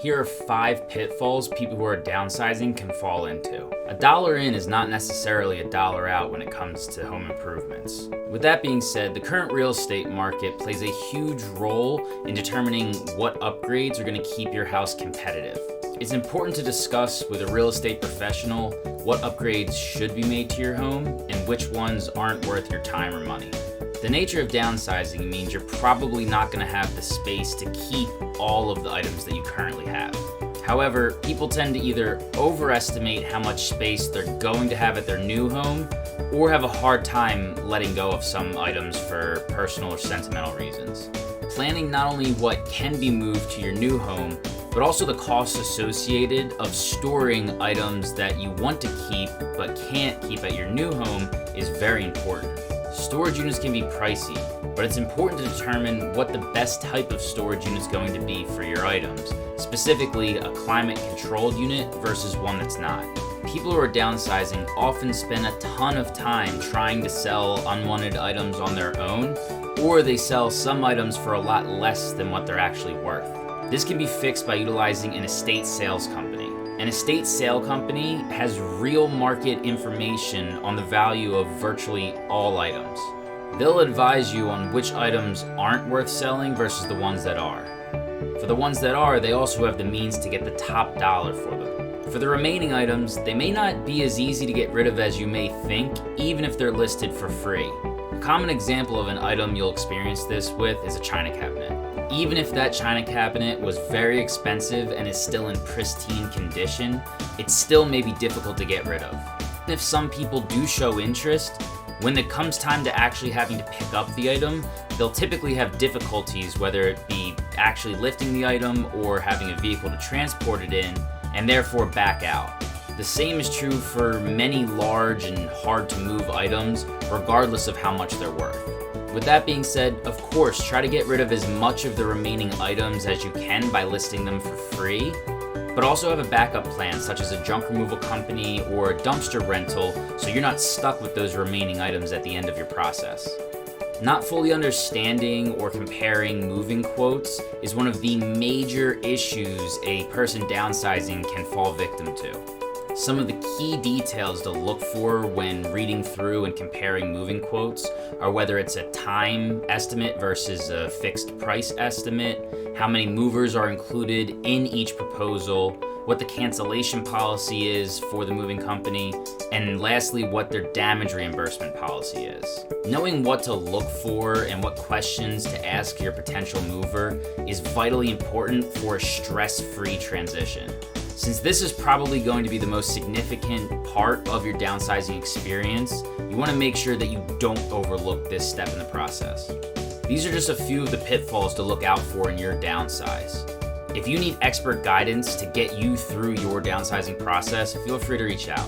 Here are 5 pitfalls people who are downsizing can fall into. A dollar in is not necessarily a dollar out when it comes to home improvements. With that being said, the current real estate market plays a huge role in determining what upgrades are going to keep your house competitive. It's important to discuss with a real estate professional what upgrades should be made to your home and which ones aren't worth your time or money. The nature of downsizing means you're probably not going to have the space to keep all of the items that you currently have. However, people tend to either overestimate how much space they're going to have at their new home or have a hard time letting go of some items for personal or sentimental reasons. Planning not only what can be moved to your new home, but also the costs associated of storing items that you want to keep but can't keep at your new home is very important. Storage units can be pricey, but it's important to determine what the best type of storage unit is going to be for your items, specifically a climate-controlled unit versus one that's not. People who are downsizing often spend a ton of time trying to sell unwanted items on their own, or they sell some items for a lot less than what they're actually worth. This can be fixed by utilizing an estate sales company. An estate sale company has real market information on the value of virtually all items. They'll advise you on which items aren't worth selling versus the ones that are. For the ones that are, they also have the means to get the top dollar for them. For the remaining items, they may not be as easy to get rid of as you may think, even if they're listed for free. A common example of an item you'll experience this with is a china cabinet. Even if that china cabinet was very expensive and is still in pristine condition, it still may be difficult to get rid of. If some people do show interest, when it comes time to actually having to pick up the item, they'll typically have difficulties, whether it be actually lifting the item or having a vehicle to transport it in, and therefore back out. The same is true for many large and hard to move items, regardless of how much they're worth. With that being said, of course, try to get rid of as much of the remaining items as you can by listing them for free, but also have a backup plan such as a junk removal company or a dumpster rental so you're not stuck with those remaining items at the end of your process. Not fully understanding or comparing moving quotes is one of the major issues a person downsizing can fall victim to. Some of the key details to look for when reading through and comparing moving quotes are whether it's a time estimate versus a fixed price estimate, how many movers are included in each proposal, what the cancellation policy is for the moving company, and lastly, what their damage reimbursement policy is. Knowing what to look for and what questions to ask your potential mover is vitally important for a stress-free transition. Since this is probably going to be the most significant part of your downsizing experience, you want to make sure that you don't overlook this step in the process. These are just a few of the pitfalls to look out for in your downsize. If you need expert guidance to get you through your downsizing process, feel free to reach out.